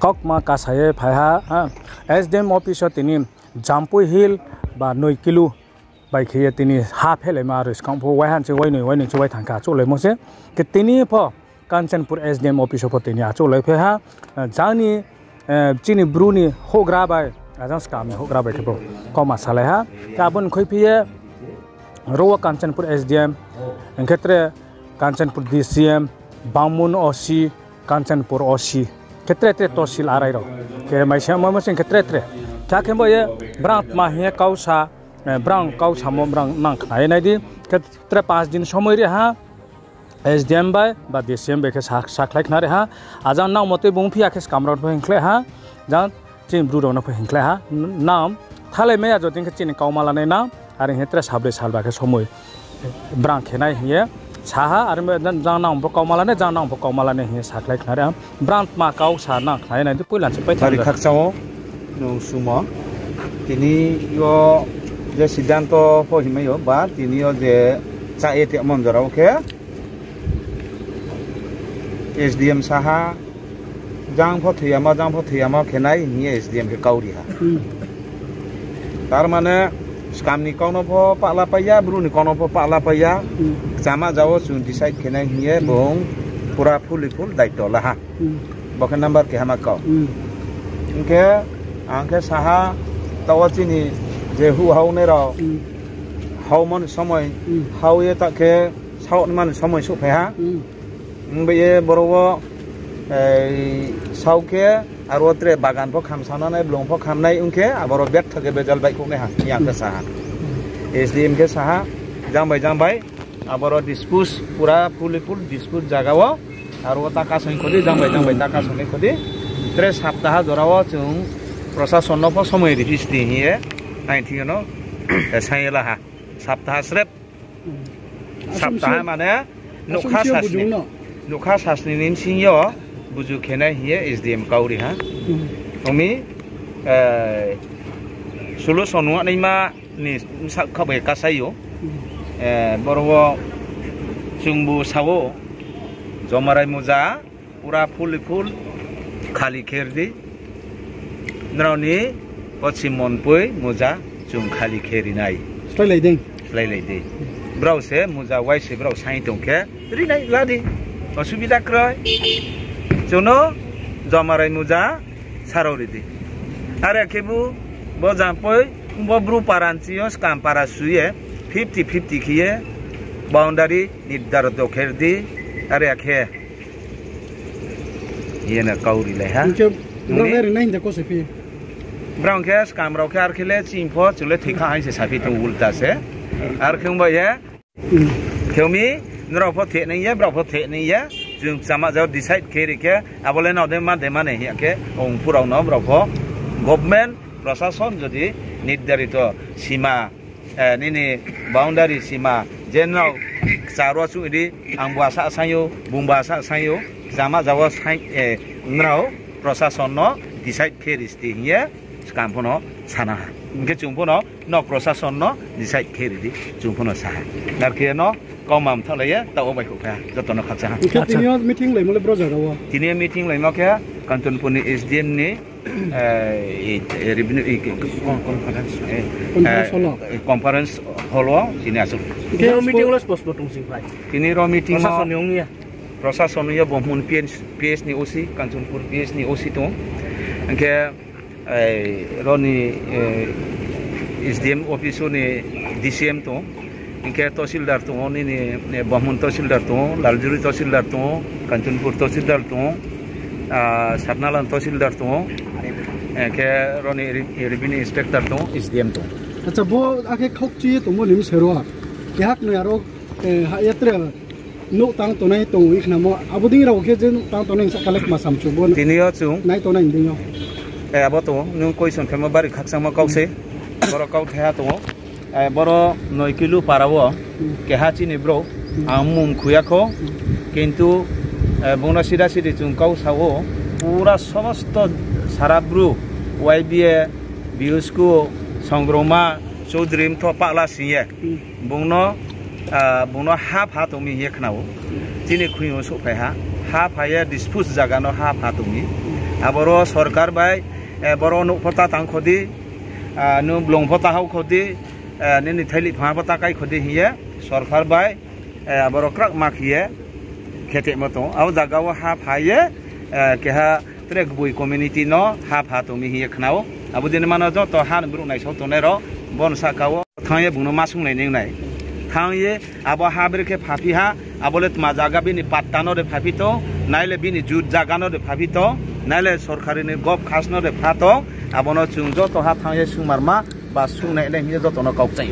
kok ma kasaye phaiha SDM office tini Jampui Hill ba 9 kilo bai khiye tini ha phele ma ris kam pho wai han che wai ni che wai thang ka chu le mo se ke tini pho Kanchanpur SDM office pho tini a chu le phe ha jani chini bruni hogra bai ajang skam hogra bai pho ko ma sale ha ka bun khoi phiye ro Kanchanpur SDM engketre Kanchanpur DCM Bamun Osi Kanchanpur Osi ketre tosil arai ro ke mai sama ma sing ketre kya kembo ye brang ma he kausa brang kausa mo brang nang khai nai di ketre 5 din সময় রে ha SDM bai ba DCM bai ke saklai khna re ha ajang naw mote bung phi akhes kamrot bheng khle ha jang chin bru ro na bheng khle ha nam thale me ajo tin ke chin kaumala nei na ar hetre sabre sal ba ke সময় brang khenai hiye saha ar jang nang bo kaumala ne jang nang bo kaumala ne he saklai khna re brang ma kau sa na khai nai di puilan se pai thari khak chawo no sumo tini yo je siddhanto pho himeyo ba tini yo je cha ete monjora oke SDM saha jang pho thiyama khenai ni SDM ke kauri ha tar mane scam ni kono pho pala paya bru ni kono pho pala paya jama jawo sun decide khenai ni bong pura full daito la ha bokan number ke hama ko ke angke saha tawachini je hu hau ne ro hau mon সময় hau ye ta ke sau man সময় su phe ha be ye borowo sau ke arotre bagan pho khamsana nai blong pho khamnai unke aboro bet thake bejal bai ko ne ha yang ke saha SDM ke saha jambai aboro dispute pura full dispute jagawo aro taka soi khodi jambai taka soi khodi 3 সপ্তাহ জরাও chung প্রশাসন পো সময় রিস্তি হিয়ে I ঠিনো সাইলা হা সপ্তাহ স্রেপ সপ্তাহ মানে নুখা সাসনি নিন সিংyo Buju খেনাই হিয়ে SDM কাউরি হা তুমি solution wa nei ma ni sak khabe kasayo borowo chungbu sawo jomarai muja pura full khali kherdi nroni pachimon poi muja chung khali kheri nai slai ding brau se muja wai se brau sai tongke ri nai ladi osubida kroi jono jomarai muja sarori di are kebu bo jampoi bo bru paranchios kam para suye 50-50 khiye boundary niddarto kherdi are akhe yena kauri le ha brown gas camera car khile chimpo chule thikha hai se sapi to ulta se ar khungba ye khumi nro pho the nei ye bro pho the nei ye jung sama jaw decide kheri ke abole no de ne hi ke ong purau no bro pho government প্রশাসন যদি নির্ধারিত সীমা নিনি boundary সীমা জেনাও চারোয়া সুইদি আংবাসা সাইও বুমবাসা সাইও জামা যাওয়া সাই নাও প্রশাসন decide খেরিস্তি হিয়ে কামফনো সানা ইনকে চুংফনো ন প্রশাসন decide খেরিদি চুংফনো Saha নারকে ন কমাম থালায়ে তাও বাইখো ফা যতন খাচা তিনিও মিটিং লাইমলে ব্রজারাও তিনিও meeting লাইমকে কাঞ্চনপুরনি SDM ni conference holo sini asul kini meeting los pos potong sing pai kini ro meeting prosason ya bomun PS ni OC Kanchanpur PS ni OC to angke roni SDM office ni DCM to angke tahsildar to ni bomun tahsildar to laljuri tahsildar to Kanchanpur tahsildar to Sarnalan tahsildar to ke roni revenue inspector to SDM to acha bo ake khokchi to mo lim sero kehak no aro ha yatre no tang to nai to ikna mo abuding ra ke jen tang to nai sakalek masam chu bon tinio chung nai to nai dinyo abo to nu question phema bari khaksang ma kause boro kau thea to boro 9 kilo parawo keha chini bro amum khuyakho kintu bongna sida sidi chung kau sawo pura samasto sarabru YBA biusku songroma Sodrim to pakla siye bongno half ha to mi ye khnao tini khuyo so phai ha half ha ye dispute jaga no half ha to mi aboro sarkar bai boro nukpota tang khodi nu blongpota hau khodi nini thaili phapota kai khodi hiye sarkar bai aboro krak mak hiye khete moto au jagao ha phaye keha trek bui community no ha pha to mi hiye khnao abudin mano jo to han bru nai so to ne ro bon sakao thangye bungno masung nai ning nai thangye abo ha berke phapi ha abole tma jaga bini pattano re phapi to naile bini jut jagano re phapi to naile sorkari ni gop khasno re phato abono chung jo to ha thangye sungmarma ba sung nai ne hiye jo to no kok chai